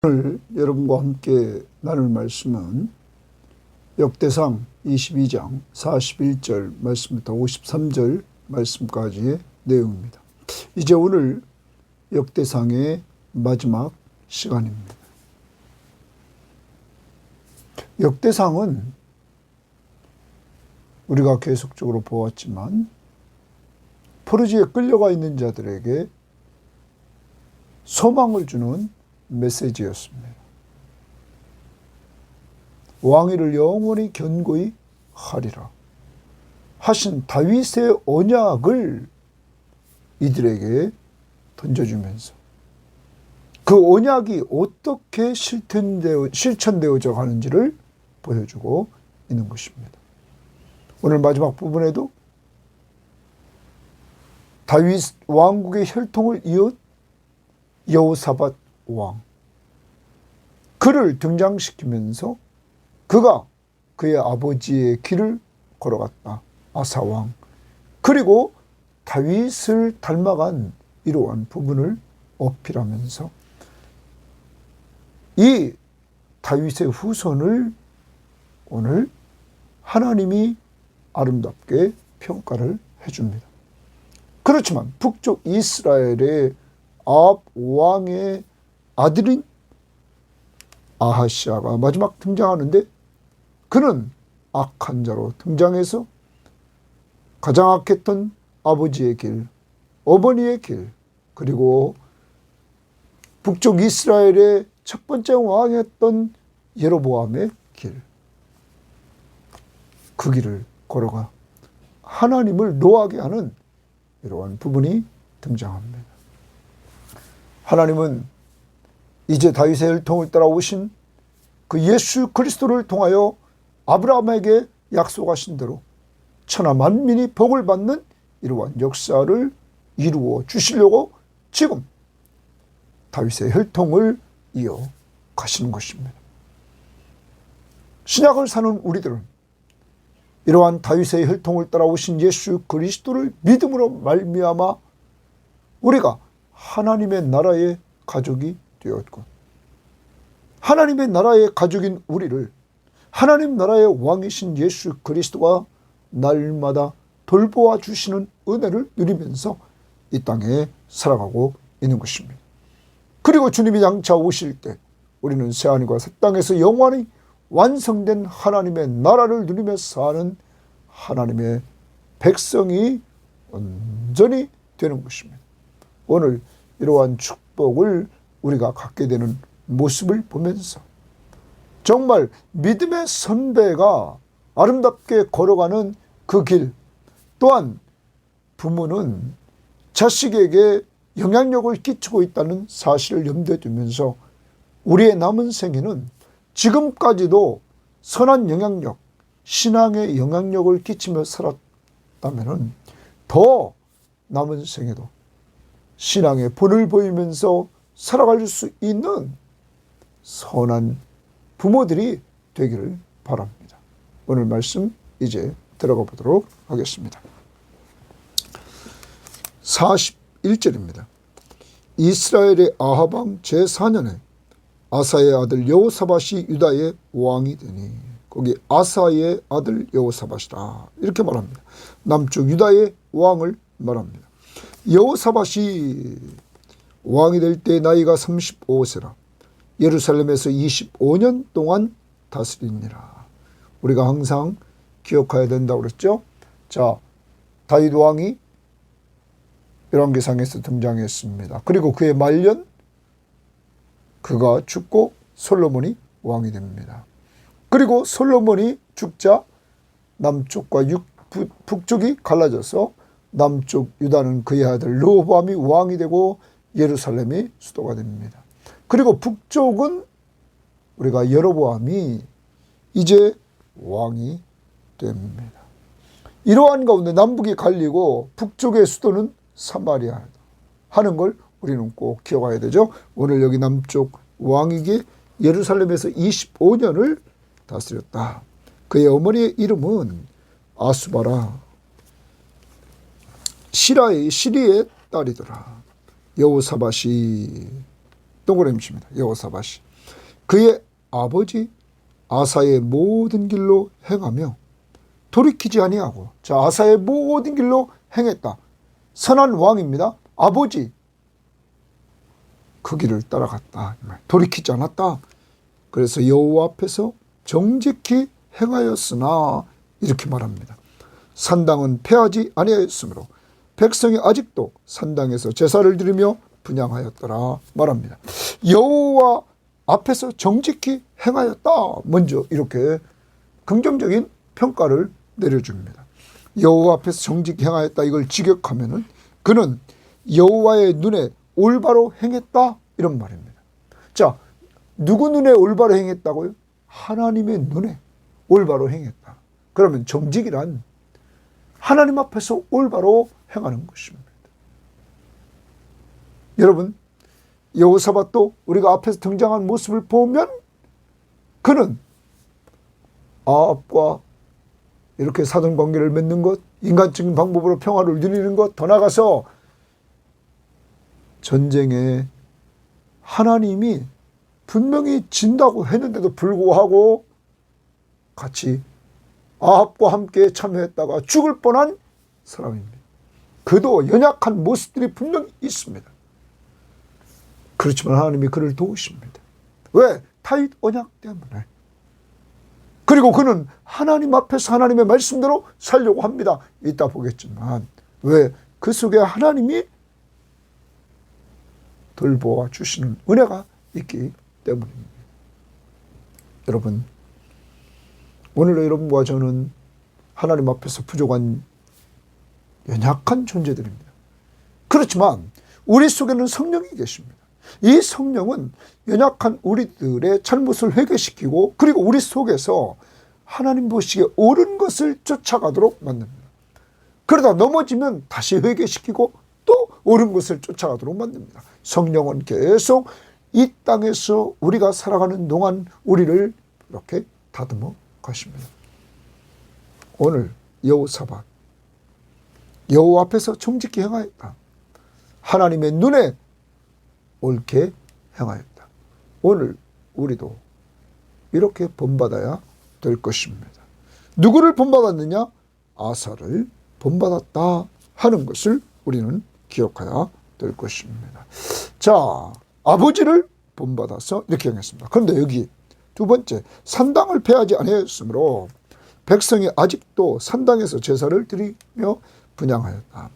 오늘 여러분과 함께 나눌 말씀은 역대상 22장 41절 말씀부터 53절 말씀까지의 내용입니다. 이제 오늘 역대상의 마지막 시간입니다. 역대상은 우리가 계속적으로 보았지만 포르지에 끌려가 있는 자들에게 소망을 주는 메시지였습니다. 왕위를 영원히 견고히 하리라 하신 다윗의 언약을 이들에게 던져주면서 그 언약이 어떻게 실천되어져 가는지를 보여주고 있는 것입니다. 오늘 마지막 부분에도 다윗 왕국의 혈통을 이은 여호사밧 왕, 그를 등장시키면서 그가 그의 아버지의 길을 걸어갔다. 아사 왕, 그리고 다윗을 닮아간 이러한 부분을 어필하면서 이 다윗의 후손을 오늘 하나님이 아름답게 평가를 해줍니다. 그렇지만 북쪽 이스라엘의 아합 왕의 아들인 아하시아가 마지막 등장하는데 그는 악한 자로 등장해서 가장 악했던 아버지의 길, 어머니의 길, 그리고 북쪽 이스라엘의 첫 번째 왕이었던 여로보암의 길, 그 길을 걸어가 하나님을 노하게 하는 이러한 부분이 등장합니다. 하나님은 이제 다윗의 혈통을 따라오신 그 예수 그리스도를 통하여 아브라함에게 약속하신 대로 천하 만민이 복을 받는 이러한 역사를 이루어 주시려고 지금 다윗의 혈통을 이어 가시는 것입니다. 신약을 사는 우리들은 이러한 다윗의 혈통을 따라오신 예수 그리스도를 믿음으로 말미암아 우리가 하나님의 나라의 가족이 되었고 하나님의 나라의 가족인 우리를 하나님 나라의 왕이신 예수 그리스도가 날마다 돌보아 주시는 은혜를 누리면서 이 땅에 살아가고 있는 것입니다. 그리고 주님이 장차 오실 때 우리는 새하늘과 새 땅에서 영원히 완성된 하나님의 나라를 누리며 사는 하나님의 백성이 온전히 되는 것입니다. 오늘 이러한 축복을 우리가 갖게 되는 모습을 보면서 정말 믿음의 선배가 아름답게 걸어가는 그 길, 또한 부모는 자식에게 영향력을 끼치고 있다는 사실을 염두에 두면서 우리의 남은 생에는 지금까지도 선한 영향력, 신앙의 영향력을 끼치며 살았다면 더 남은 생에도 신앙의 본을 보이면서 살아갈 수 있는 선한 부모들이 되기를 바랍니다. 오늘 말씀 이제 들어가 보도록 하겠습니다. 41절입니다. 이스라엘의 아합 왕 제4년에 아사의 아들 여호사밧이 유다의 왕이 되니, 거기 아사의 아들 여호사밧이다 이렇게 말합니다. 남쪽 유다의 왕을 말합니다. 여호사밧이 왕이 될 때 나이가 35세라 예루살렘에서 25년 동안 다스리니라. 우리가 항상 기억해야 된다고 그랬죠. 자, 다윗 왕이 열왕기상에서 등장했습니다. 그리고 그의 말년 그가 죽고 솔로몬이 왕이 됩니다. 그리고 솔로몬이 죽자 남쪽과 북쪽이 갈라져서 남쪽 유다는 그의 아들 르호보암이 왕이 되고 예루살렘이 수도가 됩니다. 그리고 북쪽은 우리가 여로보암이 이제 왕이 됩니다. 이러한 가운데 남북이 갈리고 북쪽의 수도는 사마리아 하는 걸 우리는 꼭 기억해야 되죠. 오늘 여기 남쪽 왕이기에 예루살렘에서 25년을 다스렸다. 그의 어머니의 이름은 아수바라 시리의 딸이더라. 여호사밧이 동그라미 칩니다. 여호사밧이 그의 아버지 아사의 모든 길로 행하며 돌이키지 아니하고, 자, 아사의 모든 길로 행했다. 선한 왕입니다. 아버지 그 길을 따라갔다. 돌이키지 않았다. 그래서 여호와 앞에서 정직히 행하였으나 이렇게 말합니다. 산당은 패하지 아니하였으므로 백성이 아직도 산당에서 제사를 드리며 분향하였더라 말합니다. 여호와 앞에서 정직히 행하였다. 먼저 이렇게 긍정적인 평가를 내려줍니다. 여호와 앞에서 정직히 행하였다. 이걸 직역하면은 그는 여호와의 눈에 올바로 행했다. 이런 말입니다. 자, 누구 눈에 올바로 행했다고요? 하나님의 눈에 올바로 행했다. 그러면 정직이란 하나님 앞에서 올바로 행하는 것입니다. 여러분, 여호사밧도 우리가 앞에서 등장한 모습을 보면 그는 아합과 이렇게 사돈관계를 맺는 것, 인간적인 방법으로 평화를 누리는 것, 더 나아가서 전쟁에 하나님이 분명히 진다고 했는데도 불구하고 같이 아합과 함께 참여했다가 죽을 뻔한 사람입니다. 그도 연약한 모습들이 분명히 있습니다. 그렇지만 하나님이 그를 도우십니다. 왜? 다윗 언약 때문에. 그리고 그는 하나님 앞에서 하나님의 말씀대로 살려고 합니다. 이따 보겠지만 왜? 그 속에 하나님이 돌보아 주시는 은혜가 있기 때문입니다. 여러분, 오늘의 여러분과 저는 하나님 앞에서 부족한 연약한 존재들입니다. 그렇지만 우리 속에는 성령이 계십니다. 이 성령은 연약한 우리들의 잘못을 회개시키고 그리고 우리 속에서 하나님 보시기에 옳은 것을 쫓아가도록 만듭니다. 그러다 넘어지면 다시 회개시키고 또 옳은 것을 쫓아가도록 만듭니다. 성령은 계속 이 땅에서 우리가 살아가는 동안 우리를 이렇게 다듬어 가십니다. 오늘 여호사밧 여호와 앞에서 정직히 행하였다. 하나님의 눈에 옳게 행하였다. 오늘 우리도 이렇게 본받아야 될 것입니다. 누구를 본받았느냐? 아사를 본받았다 하는 것을 우리는 기억해야 될 것입니다. 자, 아버지를 본받아서 이렇게 행했습니다. 그런데 여기 두 번째, 산당을 패하지 아니하였으므로 백성이 아직도 산당에서 제사를 드리며 분향하였다.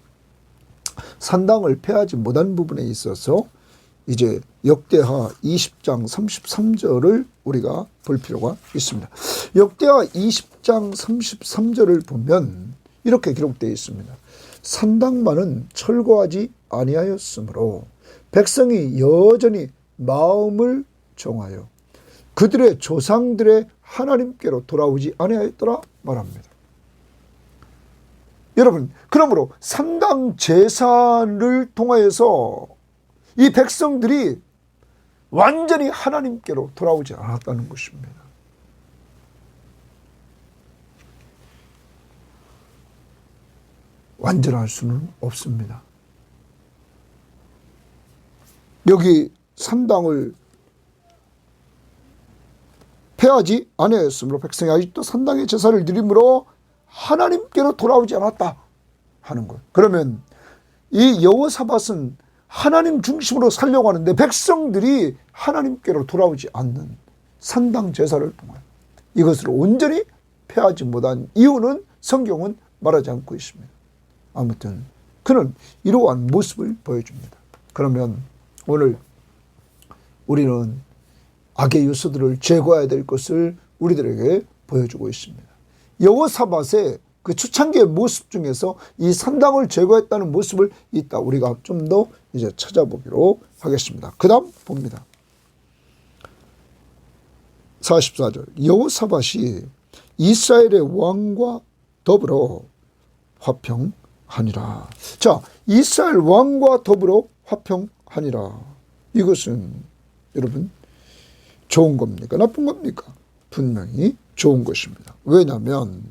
산당을 패하지 못한 부분에 있어서 이제 역대하 20장 33절을 우리가 볼 필요가 있습니다. 역대하 20장 33절을 보면 이렇게 기록되어 있습니다. 산당만은 철거하지 아니하였으므로 백성이 여전히 마음을 정하여 그들의 조상들의 하나님께로 돌아오지 아니하였더라 말합니다. 여러분, 그러므로 산당 제사를 통하여서 이 백성들이 완전히 하나님께로 돌아오지 않았다는 것입니다. 완전할 수는 없습니다. 여기 산당을 패하지 아니하였으므로 백성이 아직도 산당의 제사를 드림으로 하나님께로 돌아오지 않았다 하는 것. 그러면 이 여호사밧은 하나님 중심으로 살려고 하는데 백성들이 하나님께로 돌아오지 않는 산당 제사를 통하여 이것을 온전히 패하지 못한 이유는 성경은 말하지 않고 있습니다. 아무튼 그는 이러한 모습을 보여줍니다. 그러면 오늘 우리는 악의 요소들을 제거해야 될 것을 우리들에게 보여주고 있습니다. 여호사밧의 그 초창기의 모습 중에서 이 산당을 제거했다는 모습을 이따 우리가 좀 더 이제 찾아보기로 하겠습니다. 그 다음 봅니다. 44절 여호사밧이 이스라엘의 왕과 더불어 화평하니라. 자, 이스라엘 왕과 더불어 화평하니라. 이것은 여러분 좋은 겁니까? 나쁜 겁니까? 분명히 좋은 것입니다. 왜냐하면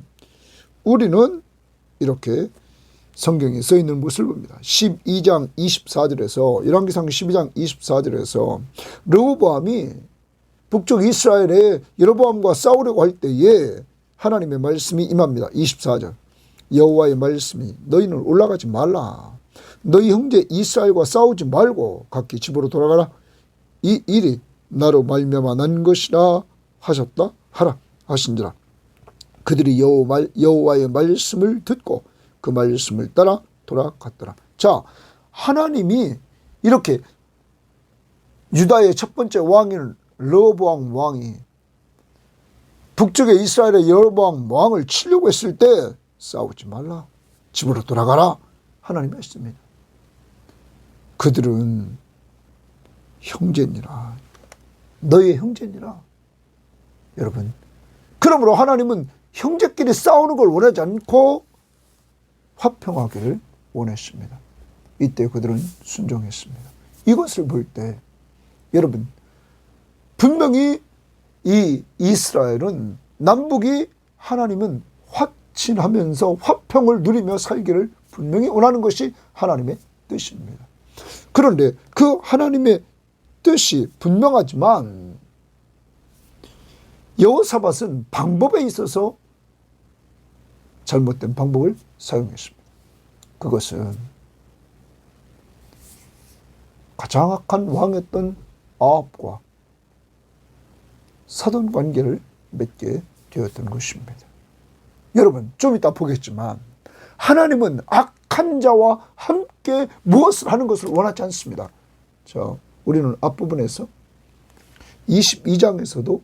우리는 이렇게 성경에 써 있는 모습을 봅니다. 12장 24절에서 열왕기상 12장 24절에서 르호보암이 북쪽 이스라엘에 여로보암과 싸우려고 할 때에 하나님의 말씀이 임합니다. 24절. 여호와의 말씀이 너희는 올라가지 말라. 너희 형제 이스라엘과 싸우지 말고 각기 집으로 돌아가라. 이 일이 나로 말미암아 난 것이라 하셨다 하라 하신지라. 그들이 여호와의 말씀을 듣고 그 말씀을 따라 돌아갔더라. 자, 하나님이 이렇게 유다의 첫 번째 왕인 르호보암 왕이 북쪽의 이스라엘의 여로보암 왕을 치려고 했을 때 싸우지 말라. 집으로 돌아가라. 하나님이 하십니다. 그들은 형제니라. 너의 형제니라. 여러분, 그러므로 하나님은 형제끼리 싸우는 걸 원하지 않고 화평하기를 원했습니다. 이때 그들은 순종했습니다. 이것을 볼 때 여러분, 분명히 이 이스라엘은 남북이 하나님은 화친하면서 화평을 누리며 살기를 분명히 원하는 것이 하나님의 뜻입니다. 그런데 그 하나님의 뜻이 분명하지만 여호사밧은 방법에 있어서 잘못된 방법을 사용했습니다. 그것은 가장 악한 왕이었던 아합과 사돈 관계를 맺게 되었던 것입니다. 여러분, 좀 이따 보겠지만 하나님은 악한 자와 함께 무엇을 하는 것을 원하지 않습니다. 자, 우리는 앞부분에서 22장에서도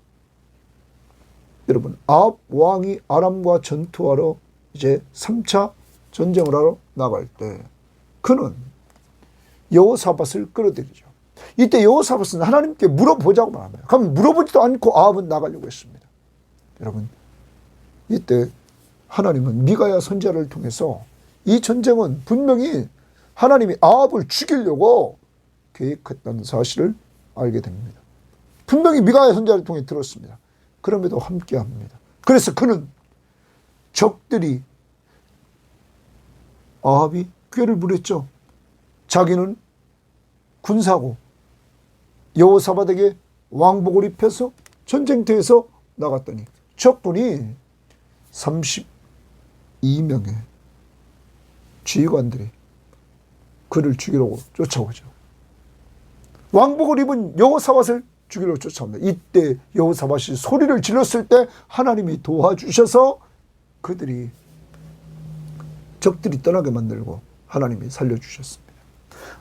여러분, 아합 왕이 아람과 전투하러 이제 3차 전쟁을 하러 나갈 때 그는 여호사밧을 끌어들이죠. 이때 여호사밧은 하나님께 물어보자고만 합니다. 그럼 물어보지도 않고 아합은 나가려고 했습니다. 여러분, 이때 하나님은 미가야 선지자를 통해서 이 전쟁은 분명히 하나님이 아합을 죽이려고 계획했다는 사실을 알게 됩니다. 분명히 미가야 선지자를 통해 들었습니다. 그럼에도 함께합니다. 그래서 그는 적들이 아합이 꾀를 부렸죠. 자기는 군사고 여호사밧에게 왕복을 입혀서 전쟁터에서 나갔더니 적군이 32명의 지휘관들이 그를 죽이려고 쫓아오죠. 왕복을 입은 여호사밧을 죽이려고 쫓아옵니다. 이때 여호사밧이 소리를 질렀을 때 하나님이 도와주셔서 그들이 적들이 떠나게 만들고 하나님이 살려주셨습니다.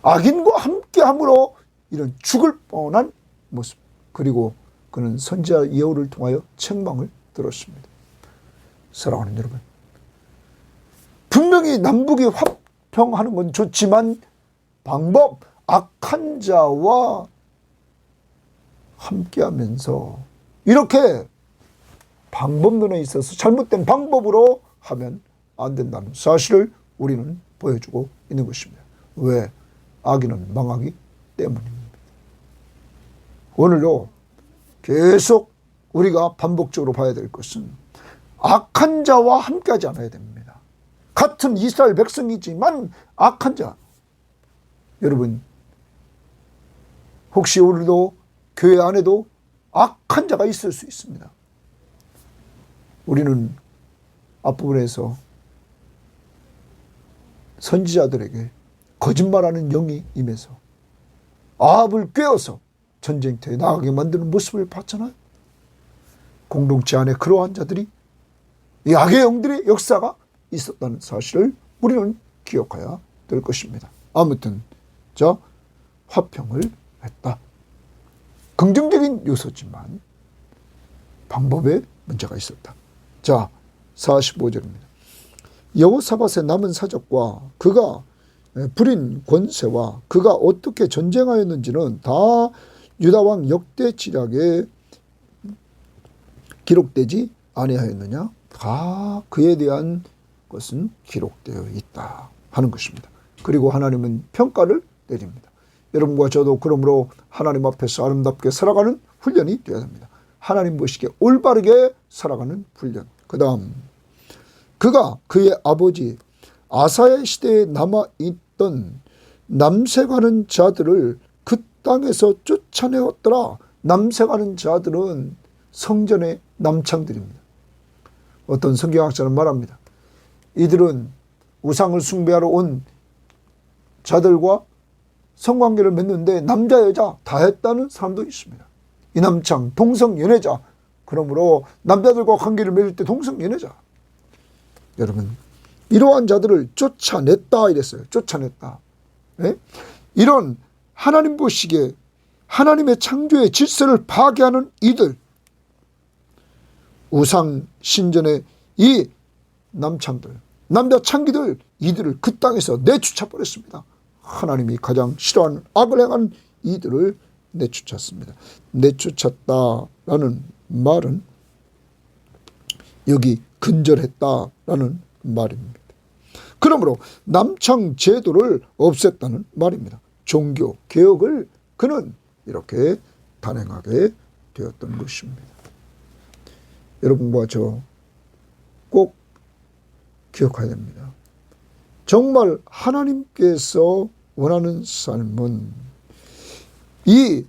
악인과 함께함으로 이런 죽을 뻔한 모습, 그리고 그는 선지자 예후를 통하여 책망을 들었습니다. 사랑하는 여러분, 분명히 남북이 화평하는 건 좋지만 방법, 악한 자와 함께하면서 이렇게 방법론에 있어서 잘못된 방법으로 하면 안 된다는 사실을 우리는 보여주고 있는 것입니다. 왜? 악인은 망하기 때문입니다. 오늘도 계속 우리가 반복적으로 봐야 될 것은 악한 자와 함께하지 않아야 됩니다. 같은 이스라엘 백성이지만 악한 자. 여러분, 혹시 우리도 교회 안에도 악한 자가 있을 수 있습니다. 우리는 앞부분에서 선지자들에게 거짓말하는 영이 임해서 아합을 꿰어서 전쟁터에 나가게 만드는 모습을 봤잖아요. 공동체 안에 그러한 자들이, 이 악의 영들의 역사가 있었다는 사실을 우리는 기억해야 될 것입니다. 아무튼 자, 화평을 했다. 긍정적인 요소지만 방법에 문제가 있었다. 자, 45절입니다. 여호사밧의 남은 사적과 그가 부린 권세와 그가 어떻게 전쟁하였는지는 다 유다왕 역대지략에 기록되지 아니하였느냐? 다 그에 대한 것은 기록되어 있다 하는 것입니다. 그리고 하나님은 평가를 내립니다. 여러분과 저도 그러므로 하나님 앞에서 아름답게 살아가는 훈련이 되어야 됩니다. 하나님 보시기에 올바르게 살아가는 훈련. 그 다음, 그가 그의 아버지 아사야 시대에 남아있던 남색하는 자들을 그 땅에서 쫓아내었더라. 남색하는 자들은 성전의 남창들입니다. 어떤 성경학자는 말합니다. 이들은 우상을 숭배하러 온 자들과 성관계를 맺는데 남자 여자 다 했다는 사람도 있습니다. 이 남창 동성연애자, 그러므로 남자들과 관계를 맺을 때 동성연애자. 여러분, 이러한 자들을 쫓아냈다 이랬어요. 쫓아냈다. 네? 이런 하나님 보시기에 하나님의 창조의 질서를 파괴하는 이들, 우상 신전의 이 남창들, 남자 창기들, 이들을 그 땅에서 내쫓아 버렸습니다. 하나님이 가장 싫어하는 악을 행한 이들을 내쫓았습니다. 내쫓았다라는 말은 여기 근절했다라는 말입니다. 그러므로 남창 제도를 없앴다는 말입니다. 종교 개혁을 그는 이렇게 단행하게 되었던 것입니다. 여러분과 저 꼭 기억해야 됩니다. 정말 하나님께서 원하는 삶은 이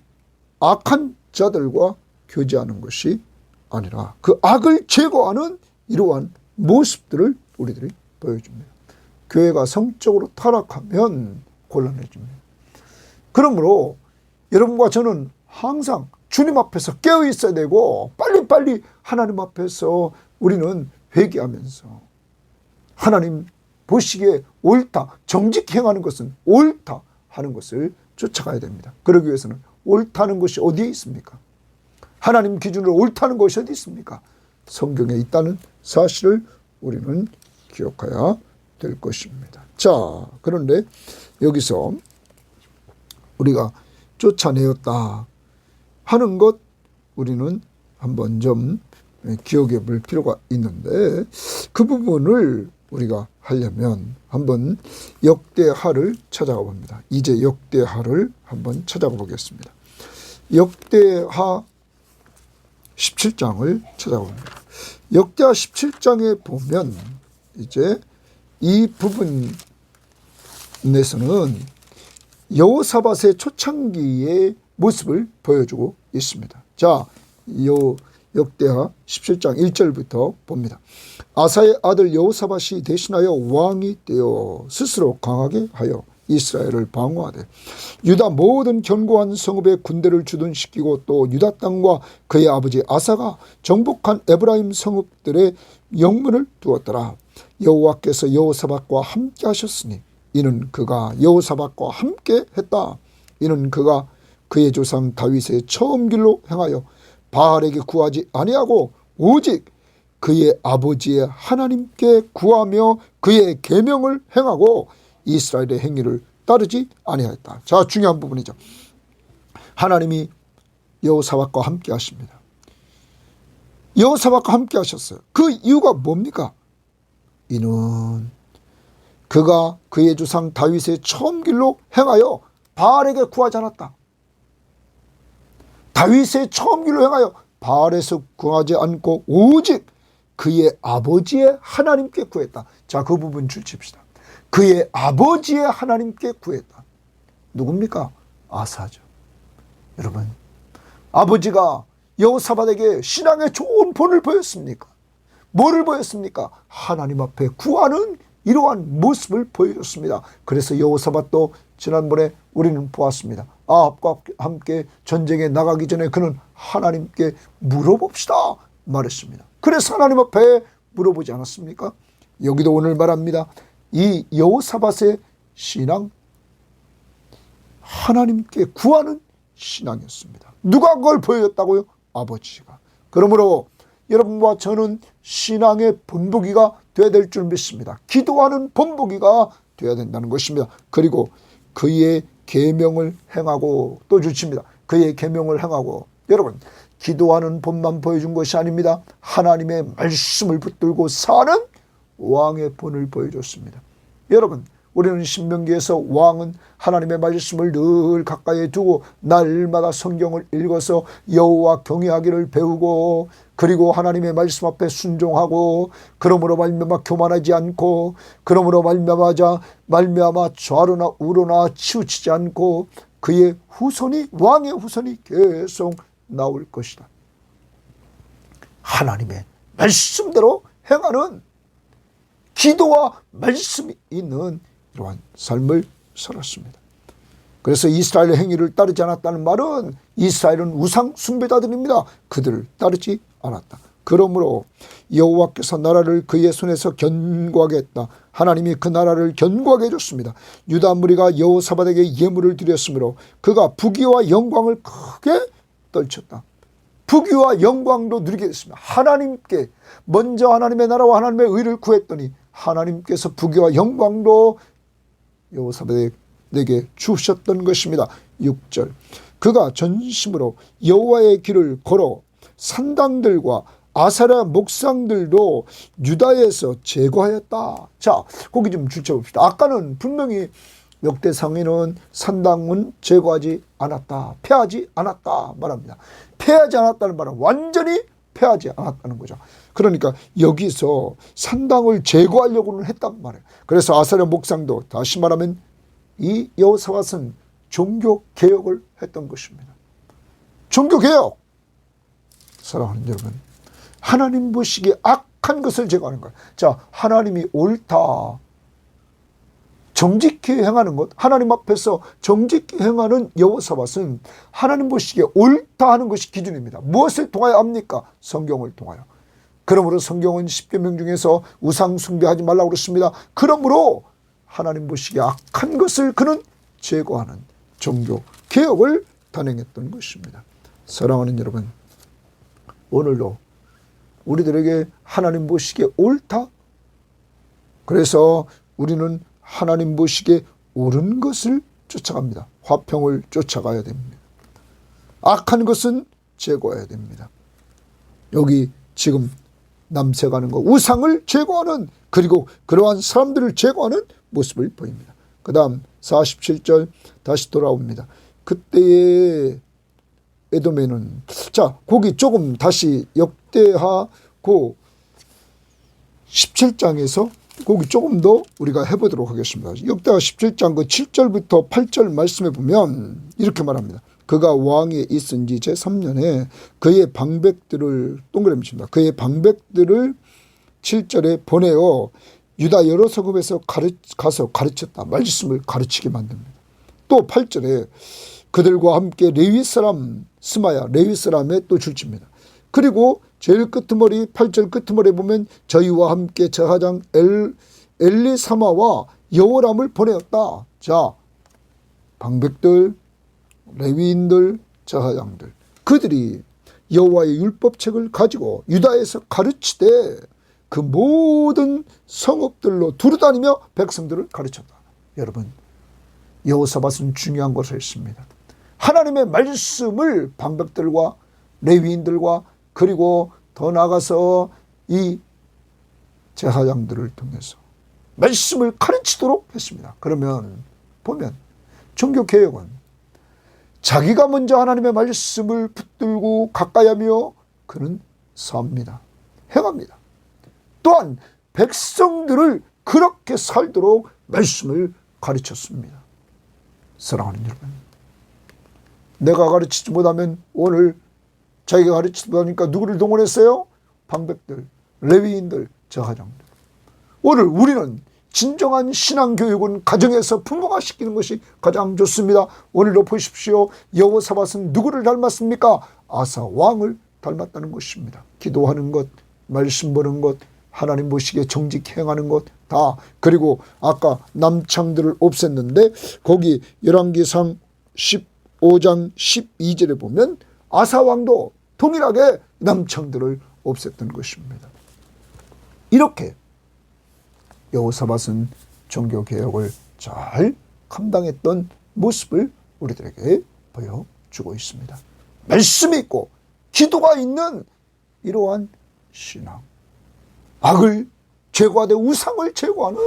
악한 자들과 교제하는 것이 아니라 그 악을 제거하는 이러한 모습들을 우리들이 보여줍니다. 교회가 성적으로 타락하면 곤란해집니다. 그러므로 여러분과 저는 항상 주님 앞에서 깨어 있어야 되고 빨리빨리 하나님 앞에서 우리는 회개하면서 하나님 보시기에 옳다, 정직히 행하는 것은 옳다 하는 것을 쫓아가야 됩니다. 그러기 위해서는 옳다는 것이 어디에 있습니까? 하나님 기준으로 옳다는 것이 어디 있습니까? 성경에 있다는 사실을 우리는 기억해야 될 것입니다. 자, 그런데 여기서 우리가 쫓아내었다 하는 것 우리는 한번 좀 기억해 볼 필요가 있는데, 그 부분을 우리가 하려면 한번 역대하를 찾아가 봅니다. 이제 역대하를 한번 찾아가 보겠습니다. 역대하 17장을 찾아가 봅니다. 역대하 17장에 보면 이제 이 부분에서는 여호사밧의 초창기의 모습을 보여주고 있습니다. 자, 역대하 17장 1절부터 봅니다. 아사의 아들 여호사밧이 대신하여 왕이 되어 스스로 강하게 하여 이스라엘을 방어하되 유다 모든 견고한 성읍에 군대를 주둔시키고 또 유다 땅과 그의 아버지 아사가 정복한 에브라임 성읍들의 영문을 두었더라. 여호와께서 여호사밧과 함께 하셨으니 이는 그가 여호사밧과 함께 했다. 이는 그가 그의 조상 다윗의 처음 길로 행하여 바알에게 구하지 아니하고 오직 그의 아버지의 하나님께 구하며 그의 계명을 행하고 이스라엘의 행위를 따르지 아니하였다. 자, 중요한 부분이죠. 하나님이 여호사밧과 함께 하십니다. 여호사밧과 함께 하셨어요. 그 이유가 뭡니까? 이는 그가 그의 조상 다윗의 처음 길로 행하여 바알에게 구하지 않았다. 다윗의 처음 길로 행하여 바알에서 구하지 않고 오직 그의 아버지의 하나님께 구했다. 자, 그 부분 줄칩시다. 그의 아버지의 하나님께 구했다. 누굽니까? 아사죠. 여러분, 아버지가 여호사밧에게 신앙의 좋은 본을 보였습니까? 뭐를 보였습니까? 하나님 앞에 구하는 이러한 모습을 보여줬습니다. 그래서 여호사밧도 지난번에 우리는 보았습니다. 아합과 함께 전쟁에 나가기 전에 그는 하나님께 물어봅시다 말했습니다. 그래서 하나님 앞에 물어보지 않았습니까? 여기도 오늘 말합니다. 이 여호사밧의 신앙, 하나님께 구하는 신앙이었습니다. 누가 그걸 보여줬다고요? 아버지가. 그러므로 여러분과 저는 신앙의 본보기가 되어야 될 줄 믿습니다. 기도하는 본보기가 되어야 된다는 것입니다. 그리고 그의 계명을 행하고 또 주십니다. 그의 계명을 행하고, 여러분, 기도하는 본만 보여준 것이 아닙니다. 하나님의 말씀을 붙들고 사는 왕의 본을 보여줬습니다. 여러분, 우리는 신명기에서 왕은 하나님의 말씀을 늘 가까이에 두고 날마다 성경을 읽어서 여호와 경외하기를 배우고, 그리고 하나님의 말씀 앞에 순종하고, 그러므로 말미암아 교만하지 않고, 그러므로 말미암아 좌로나 우로나 치우치지 않고, 그의 후손이, 왕의 후손이 계속 나올 것이다. 하나님의 말씀대로 행하는, 기도와 말씀이 있는 이러한 삶을 살았습니다. 그래서 이스라엘의 행위를 따르지 않았다는 말은 이스라엘은 우상 숭배자들입니다. 그들을 따르지 않았다. 그러므로 여호와께서 나라를 그의 손에서 견고하게 했다. 하나님이 그 나라를 견고하게 해줬습니다. 유다 무리가 여호사밧에게 예물을 드렸으므로 그가 부귀와 영광을 크게 떨쳤다. 부귀와 영광도 누리게 됐습니다. 하나님께 먼저 하나님의 나라와 하나님의 의를 구했더니 하나님께서 부귀와 영광도 여호사밧에게 주셨던 것입니다. 6절, 그가 전심으로 여호와의 길을 걸어 산당들과 아세라 목상들도 유다에서 제거하였다. 자, 거기 좀 주쳐봅시다. 아까는 분명히 역대상에는 산당은 제거하지 않았다, 폐하지 않았다 말합니다. 폐하지 않았다는 말은 완전히 폐하지 않았다는 거죠. 그러니까 여기서 산당을 제거하려고는 했단 말이에요. 그래서 아세라 목상도, 다시 말하면 이 여호사밧은 종교개혁을 했던 것입니다. 종교개혁. 사랑하는 여러분, 하나님 보시기에 악한 것을 제거하는 거예요. 자, 하나님이 옳다, 정직히 행하는 것, 하나님 앞에서 정직히 행하는 여호사밧은 하나님 보시기에 옳다 하는 것이 기준입니다. 무엇을 통하여 합니까? 성경을 통하여. 그러므로 성경은 10계명 중에서 우상 숭배하지 말라고 그랬습니다. 그러므로 하나님 보시기에 악한 것을 그는 제거하는 종교 개혁을 단행했던 것입니다. 사랑하는 여러분, 오늘도 우리들에게 하나님 보시기에 옳다? 그래서 우리는 하나님 보시기에 옳은 것을 쫓아갑니다. 화평을 쫓아가야 됩니다. 악한 것은 제거해야 됩니다. 여기 지금 남색하는 거, 우상을 제거하는, 그리고 그러한 사람들을 제거하는 모습을 보입니다. 그 다음 47절 다시 돌아옵니다. 그때의 에돔에는, 자, 거기 조금 다시 역대하고 17장에서 거기 조금 더 우리가 해보도록 하겠습니다. 역대하 17장 그 7절부터 8절 말씀에 보면 이렇게 말합니다. 그가 왕위에 있은 지 제3년에 그의 방백들을, 동그라미 칩니다. 그의 방백들을 7절에 보내어 유다 여러 서급에서 가서 가르쳤다. 말씀을 가르치게 만듭니다. 또 8절에 그들과 함께 레위 사람 스마야, 레위 사람의 또 줄칩니다. 그리고 제일 끄트머리 8절 끄트머리에 보면 저희와 함께 제사장 엘리사마와 여호람을 보내었다. 자, 방백들, 레위인들, 제사장들, 그들이 여호와의 율법책을 가지고 유다에서 가르치되 그 모든 성읍들로 두루다니며 백성들을 가르쳤다. 여러분, 여호사밧은 중요한 것을 했습니다. 하나님의 말씀을 방백들과 레위인들과 그리고 더 나아가서 이 제사장들을 통해서 말씀을 가르치도록 했습니다. 그러면 보면 종교개혁은 자기가 먼저 하나님의 말씀을 붙들고 가까이하며 그는 삽니다. 행합니다. 또한 백성들을 그렇게 살도록 말씀을 가르쳤습니다. 사랑하는 여러분, 내가 가르치지 못하면 오늘 자기가 가르치지 못하니까 누구를 동원했어요? 방백들, 레위인들, 제사장들. 오늘 우리는 진정한 신앙교육은 가정에서 부모가 시키는 것이 가장 좋습니다. 오늘도 보십시오. 여호사밧은 누구를 닮았습니까? 아사 왕을 닮았다는 것입니다. 기도하는 것, 말씀 보는 것, 하나님 보시기에 정직히 행하는 것 다. 그리고 아까 남창들을 없앴는데 거기 열왕기상 15장 12절에 보면 아사 왕도 동일하게 남창들을 없앴던 것입니다. 이렇게 여호사밧은 종교개혁을 잘 감당했던 모습을 우리들에게 보여주고 있습니다. 말씀이 있고 기도가 있는 이러한 신앙, 악을 제거하되 우상을 제거하는,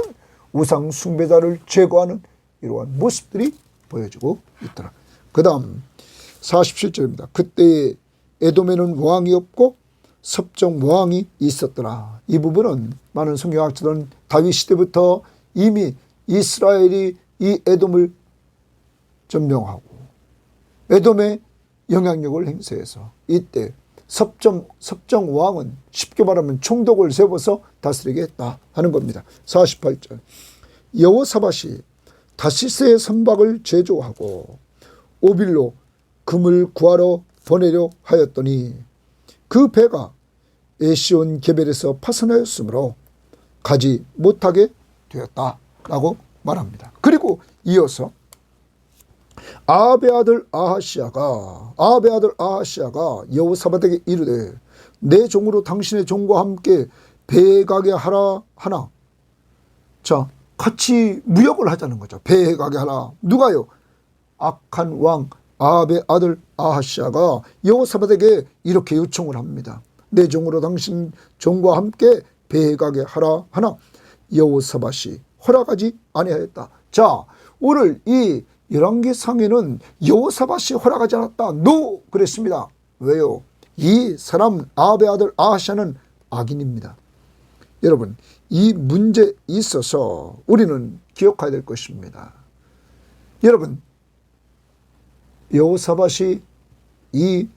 우상 숭배자를 제거하는 이러한 모습들이 보여지고 있더라. 그 다음 47절입니다. 그때에 에돔에는 왕이 없고 섭정 왕이 있었더라. 이 부분은 많은 성경학자들은 다윗 시대부터 이미 이스라엘이 이 에돔을 점령하고 에돔에 영향력을 행사해서 이때 섭정 왕은 쉽게 말하면 총독을 세워서 다스리게 했다 하는 겁니다. 48절 여호사밧이 다시스의 선박을 제조하고 오빌로 금을 구하러 보내려 하였더니 그 배가 에시온 게벨에서 파손하였으므로 가지 못하게 되었다라고 말합니다. 그리고 이어서 아합의 아들 아하시아가 여호사밧에게 이르되 내 종으로 당신의 종과 함께 배에 가게 하라 하나. 자, 같이 무역을 하자는 거죠. 배에 가게 하라. 누가요? 악한 왕 아합의 아들 아하시아가 여호사밧에게 이렇게 요청을 합니다. 내 종으로 당신 종과 함께 배에 가게 하라 하나 여호사밧이 허락하지 아니하였다. 자, 오늘 이 열왕기상에는 여호사밧이 허락하지 않았다. 노 그랬습니다. 왜요? 이 사람 아합의 아들 아하시아는 악인입니다. 여러분, 이 문제에 있어서 우리는 기억해야 될 것입니다. 여러분, 여호사밧이 이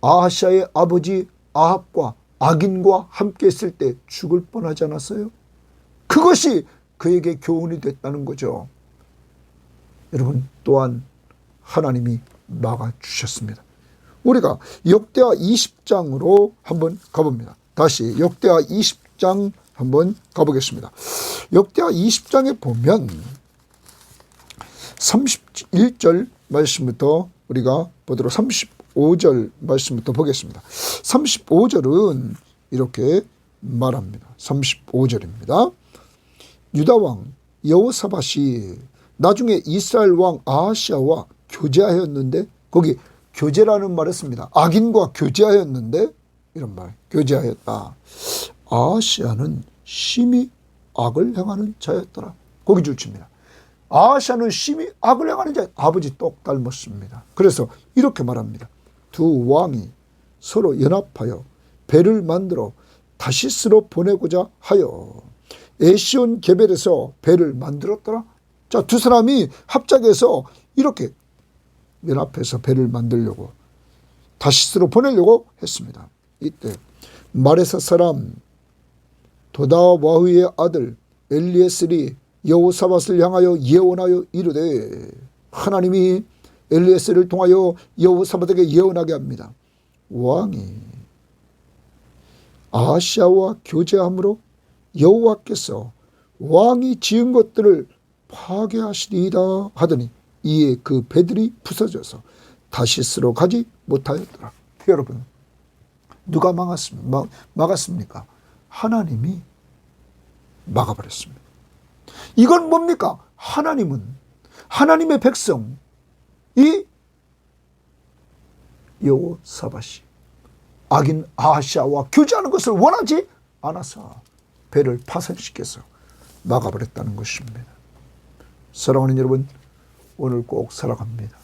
아하시아의 아버지 아합과 악인과 함께 있을 때 죽을 뻔하지 않았어요? 그것이 그에게 교훈이 됐다는 거죠. 여러분, 또한 하나님이 막아주셨습니다. 우리가 역대하 20장으로 한번 가봅니다. 다시 역대하 20장 한번 가보겠습니다. 역대하 20장에 보면 31절 말씀부터 우리가 보도록 35절 말씀부터 보겠습니다. 35절은 이렇게 말합니다. 35절입니다. 유다왕 여호사밧이 나중에 이스라엘 왕 아하시아와 교제하였는데, 거기 교제라는 말을 씁니다. 악인과 교제하였는데, 이런 말, 교제하였다. 아하시아는 심히 악을 행하는 자였더라. 거기 줄칩니다. 아하시아는 심히 악을 행하는 자, 아버지 똑 닮았습니다. 그래서 이렇게 말합니다. 두 왕이 서로 연합하여 배를 만들어 다시스로 보내고자 하여 에시온 게벨에서 배를 만들었더라. 자, 두 사람이 합작해서 이렇게 연합해서 배를 만들려고 다시스로 보내려고 했습니다. 이때 마레사 사람 도다와흐의 아들 엘리에셀이 여호사밧을 향하여 예언하여 이르되, 하나님이 엘리에셀을 통하여 여호사밧에게 예언하게 합니다. 왕이 아하시아와 교제함으로 여호와께서 왕이 지은 것들을 파괴하시리이다 하더니 이에 그 배들이 부서져서 다시스로 가지 못하였더라. 여러분, 누가 막았습니까? 하나님이 막아버렸습니다. 이건 뭡니까? 하나님은 하나님의 백성 이 여호사밧이 악인 아하시아와 교제하는 것을 원하지 않아서 배를 파손시켜서 막아버렸다는 것입니다. 사랑하는 여러분, 오늘 꼭 살아갑니다.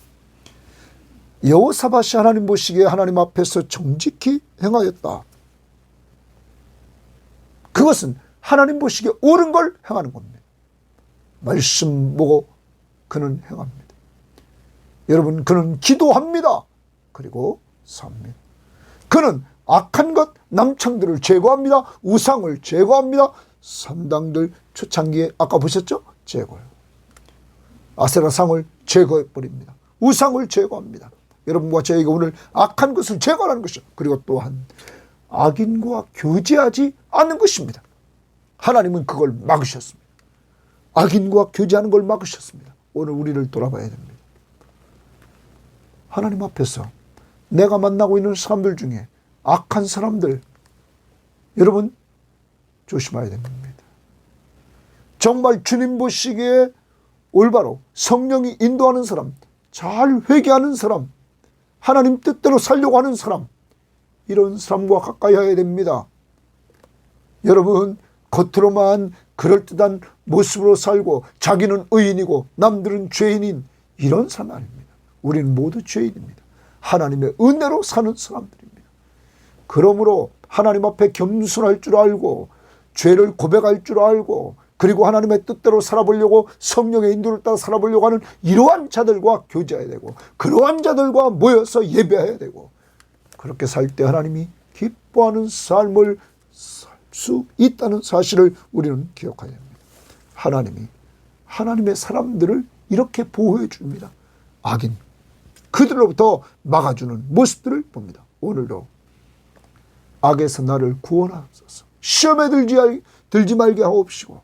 여호사밧이 하나님 보시기에 하나님 앞에서 정직히 행하였다. 그것은 하나님 보시기에 옳은 걸 행하는 겁니다. 말씀 보고 그는 행합니다. 여러분, 그는 기도합니다. 그리고 삽니다. 그는 악한 것, 남창들을 제거합니다. 우상을 제거합니다. 산당들 초창기에 아까 보셨죠? 제거해요. 아세라상을 제거해버립니다. 우상을 제거합니다. 여러분과 저희가 오늘 악한 것을 제거하는 것이죠. 그리고 또한 악인과 교제하지 않는 것입니다. 하나님은 그걸 막으셨습니다. 악인과 교제하는 걸 막으셨습니다. 오늘 우리를 돌아봐야 됩니다. 하나님 앞에서 내가 만나고 있는 사람들 중에 악한 사람들, 여러분 조심해야 됩니다. 정말 주님 보시기에 올바로 성령이 인도하는 사람, 잘 회개하는 사람, 하나님 뜻대로 살려고 하는 사람, 이런 사람과 가까이 해야 됩니다. 여러분, 겉으로만 그럴듯한 모습으로 살고 자기는 의인이고 남들은 죄인인 이런 사람 아닙니다. 우리는 모두 죄인입니다. 하나님의 은혜로 사는 사람들입니다. 그러므로 하나님 앞에 겸손할 줄 알고 죄를 고백할 줄 알고 그리고 하나님의 뜻대로 살아보려고 성령의 인도를 따라 살아보려고 하는 이러한 자들과 교제해야 되고, 그러한 자들과 모여서 예배해야 되고, 그렇게 살 때 하나님이 기뻐하는 삶을 살 수 있다는 사실을 우리는 기억해야 됩니다. 하나님이 하나님의 사람들을 이렇게 보호해 줍니다. 악인 그들로부터 막아주는 모습들을 봅니다. 오늘도 악에서 나를 구원하옵소서. 시험에 들지 말게 하옵시고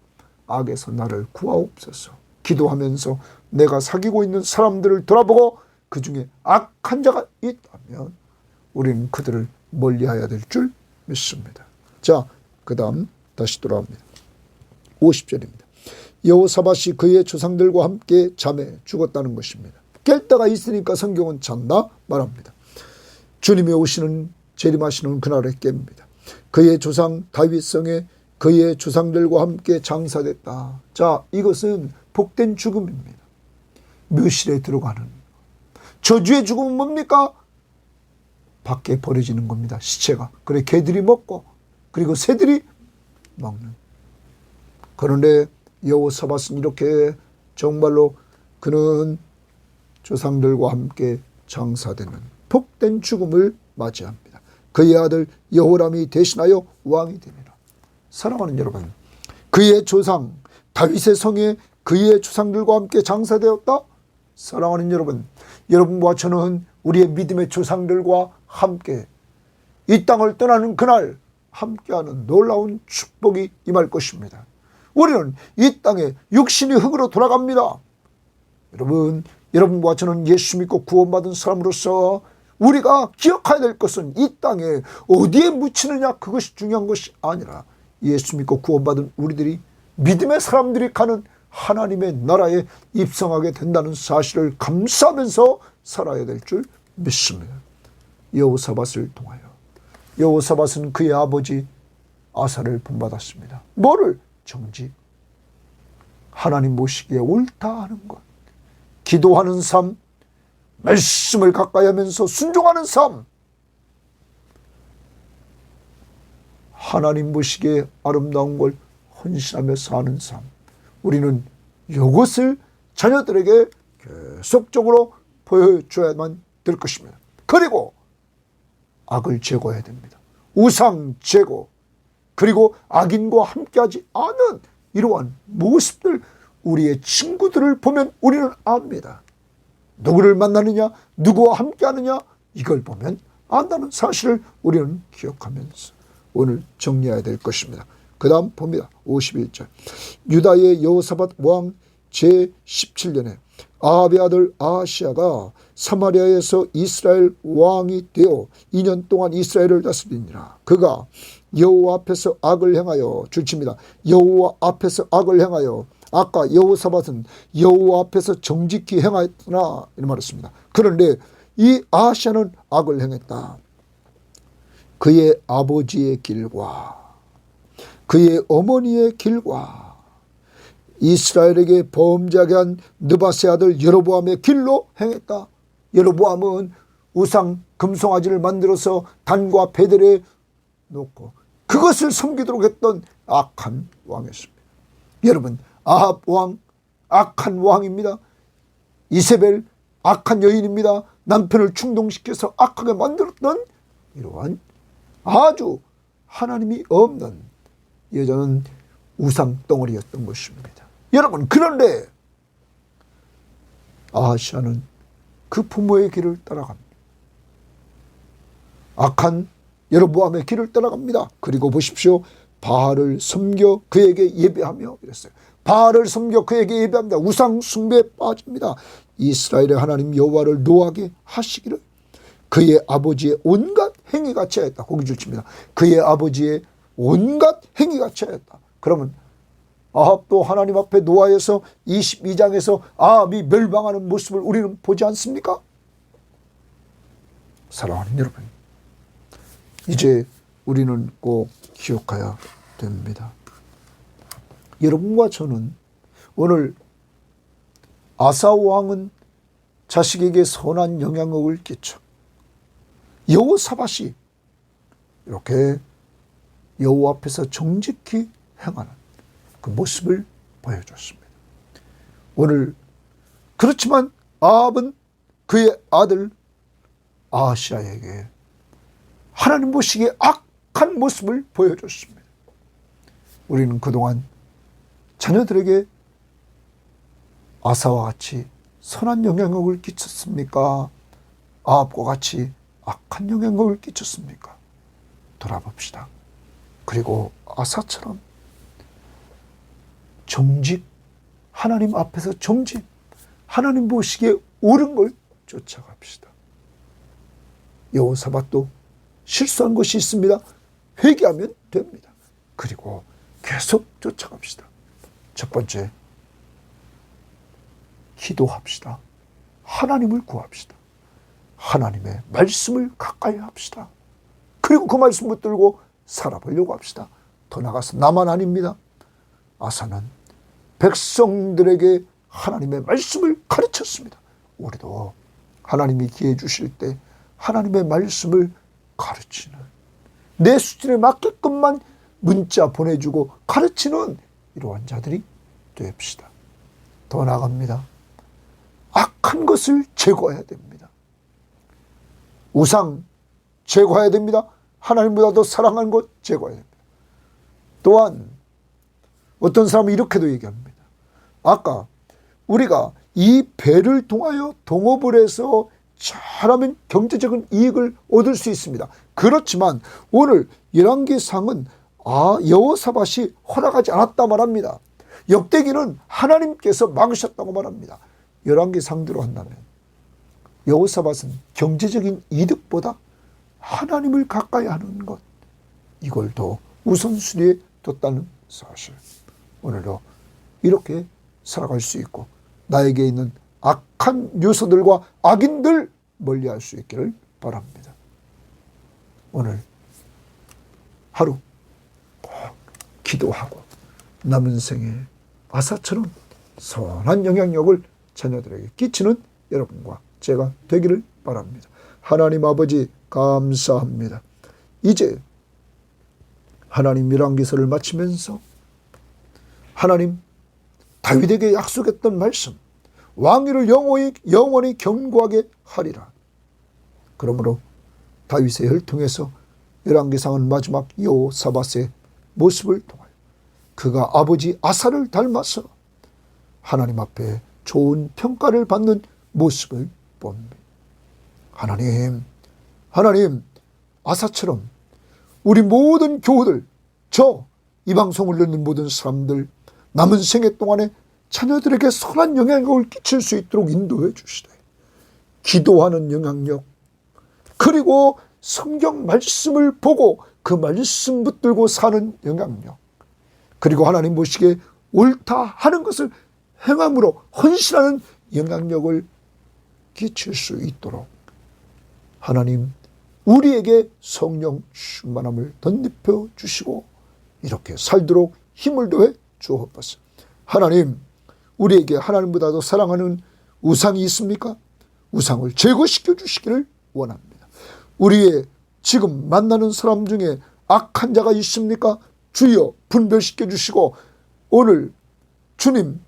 악에서 나를 구하옵소서. 기도하면서 내가 사귀고 있는 사람들을 돌아보고 그 중에 악한 자가 있다면 우리는 그들을 멀리해야 될 줄 믿습니다. 자, 그 다음 다시 돌아옵니다. 50절입니다. 여호사밧이 그의 조상들과 함께 잠에 죽었다는 것입니다. 깰 때가 있으니까 성경은 잤나 말합니다. 주님이 오시는 재림하시는 그날에 깹니다. 그의 조상 다윗성에 그의 조상들과 함께 장사됐다. 자, 이것은 복된 죽음입니다. 묘실에 들어가는 저주의 죽음은 뭡니까? 밖에 버려지는 겁니다. 시체가. 그래 개들이 먹고 그리고 새들이 먹는. 그런데 여호사밧은 이렇게 정말로 그는 조상들과 함께 장사되는 복된 죽음을 맞이합니다. 그의 아들 여호람이 대신하여 왕이 되니라. 사랑하는 여러분, 그의 조상 다윗의 성에 그의 조상들과 함께 장사되었다. 사랑하는 여러분, 여러분과 저는 우리의 믿음의 조상들과 함께 이 땅을 떠나는 그날 함께하는 놀라운 축복이 임할 것입니다. 우리는 이 땅에 육신이 흙으로 돌아갑니다. 여러분과 저는 예수 믿고 구원받은 사람으로서 우리가 기억해야 될 것은 이 땅에 어디에 묻히느냐 그것이 중요한 것이 아니라 예수 믿고 구원받은 우리들이 믿음의 사람들이 가는 하나님의 나라에 입성하게 된다는 사실을 감사하면서 살아야 될 줄 믿습니다. 여호사밧을 통하여 여호사밧은 그의 아버지 아사를 본받았습니다. 뭐를? 정직, 하나님 보시기에 옳다 하는 것, 기도하는 삶, 말씀을 가까이 하면서 순종하는 삶, 하나님 보시기에 아름다운 걸 헌신하며 사는 삶. 우리는 이것을 자녀들에게 계속적으로 보여줘야만 될 것입니다. 그리고 악을 제거해야 됩니다. 우상 제거, 그리고 악인과 함께하지 않은 이러한 모습들, 우리의 친구들을 보면 우리는 압니다. 누구를 만나느냐, 누구와 함께하느냐, 이걸 보면 안다는 사실을 우리는 기억하면서 오늘 정리해야 될 것입니다. 그 다음 봅니다. 51절. 유다의 여호사밧 왕 제17년에 아합의 아들 아하시야가 사마리아에서 이스라엘 왕이 되어 2년 동안 이스라엘을 다스리니라. 그가 여호와 앞에서 악을 행하여 줄칩니다. 여호와 앞에서 악을 행하여, 아까 여호사밧은 여호와 앞에서 정직히 행하였구나 이런 말했습니다. 그런데 이 아하시야는 악을 행했다. 그의 아버지의 길과 그의 어머니의 길과 이스라엘에게 범죄하게 한 느바세 아들 여로보암의 길로 행했다. 여로보암은 우상 금송아지를 만들어서 단과 베델에 놓고 그것을 섬기도록 했던 악한 왕이었습니다. 여러분, 아합 왕 악한 왕입니다. 이세벨 악한 여인입니다. 남편을 충동시켜서 악하게 만들었던 이러한 아주 하나님이 없는 여자는 우상 덩어리였던 것입니다. 여러분, 그런데 아하시야는 그 부모의 길을 따라갑니다. 악한 여로보암의 길을 따라갑니다. 그리고 보십시오. 바알을 섬겨 그에게 예배하며 이랬어요. 바알을 섬겨 그에게 예배합니다. 우상 숭배에 빠집니다. 이스라엘의 하나님 여호와를 노하게 하시기를. 그의 아버지의 온갖 행위같이 하였다. 고기 줄칩니다. 그의 아버지의 온갖 행위같이 하였다. 그러면 아합도 하나님 앞에 노하여서 22장에서 아합이 멸망하는 모습을 우리는 보지 않습니까? 사랑하는 여러분, 이제 우리는 꼭 기억해야 됩니다. 여러분과 저는 오늘 아사 왕은 자식에게 선한 영향력을 끼쳐 여호사밧이 이렇게 여호와 앞에서 정직히 행하는 그 모습을 보여줬습니다. 오늘 그렇지만 아합은 그의 아들 아하시아에게 하나님 보시기에 악한 모습을 보여줬습니다. 우리는 그동안 자녀들에게 아사와 같이 선한 영향력을 끼쳤습니까? 아합과 같이 악한 영향력을 끼쳤습니까? 돌아봅시다. 그리고 아사처럼 정직, 하나님 앞에서 정직, 하나님 보시기에 옳은 걸 쫓아갑시다. 여호사밧도 실수한 것이 있습니다. 회개하면 됩니다. 그리고 계속 쫓아갑시다. 첫 번째, 기도합시다. 하나님을 구합시다. 하나님의 말씀을 가까이 합시다. 그리고 그 말씀 붙들고 살아보려고 합시다. 더 나아가서 나만 아닙니다. 아사는 백성들에게 하나님의 말씀을 가르쳤습니다. 우리도 하나님이 기회 주실 때 하나님의 말씀을 가르치는, 내 수준에 맞게끔만 문자 보내주고 가르치는 이러한 자들이 됩시다. 더 나아갑니다. 악한 것을 제거해야 됩니다. 우상 제거해야 됩니다. 하나님보다 더 사랑하는 것 제거해야 됩니다. 또한 어떤 사람은 이렇게도 얘기합니다. 아까 우리가 이 배를 통하여 동업을 해서 잘하면 경제적인 이익을 얻을 수 있습니다. 그렇지만 오늘 열왕기상은 여호사밧이 허락하지 않았다 말합니다. 역대기는 하나님께서 막으셨다고 말합니다. 열왕기상대로 한다면 여호사밧은 경제적인 이득보다 하나님을 가까이 하는 것, 이걸 더 우선순위에 뒀다는 사실. 오늘도 이렇게 살아갈 수 있고 나에게 있는 악한 요소들과 악인들 멀리할 수 있기를 바랍니다. 오늘 하루 꼭 기도하고 남은 생에 아사처럼 선한 영향력을 자녀들에게 끼치는 여러분과 제가 되기를 바랍니다. 하나님 아버지 감사합니다. 이제 하나님 열왕기서를 마치면서 하나님 다윗에게 약속했던 말씀, 왕위를 영원히 견고하게 하리라. 그러므로 다윗의 혈통에서 열왕기상은 마지막 여호사밧의 모습을 통하여 그가 아버지 아사를 닮아서 하나님 앞에 좋은 평가를 받는 모습을 봅니다. 하나님 아사처럼 우리 모든 교우들, 이 방송을 듣는 모든 사람들 남은 생애 동안에 자녀들에게 선한 영향력을 끼칠 수 있도록 인도해 주시되, 기도하는 영향력, 그리고 성경 말씀을 보고 그 말씀 붙들고 사는 영향력, 그리고 하나님 보시기에 옳다 하는 것을 행함으로 헌신하는 영향력을 끼칠 수 있도록 하나님 우리에게 성령 충만함을 덧입혀 주시고 이렇게 살도록 힘을 더해 주옵소서. 하나님, 우리에게 하나님보다 더 사랑하는 우상이 있습니까? 우상을 제거시켜 주시기를 원합니다. 우리의 지금 만나는 사람 중에 악한 자가 있습니까? 주여 분별시켜 주시고 오늘 주님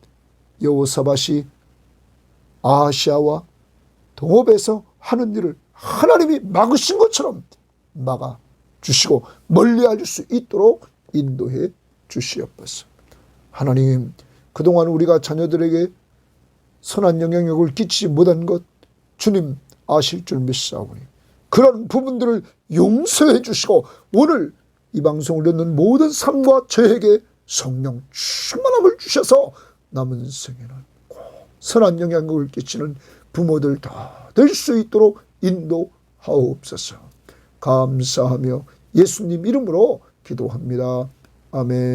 여호사밧이 아하시아와 동업에서 하는 일을 하나님이 막으신 것처럼 막아주시고 멀리할 수 있도록 인도해 주시옵소서. 하나님, 그동안 우리가 자녀들에게 선한 영향력을 끼치지 못한 것 주님 아실 줄 믿사오니 그런 부분들을 용서해 주시고 오늘 이 방송을 듣는 모든 삶과 저에게 성령 충만함을 주셔서 남은 생에는 꼭 선한 영향력을 끼치는 부모들 다 될 수 있도록 인도하옵소서. 감사하며 예수님 이름으로 기도합니다. 아멘.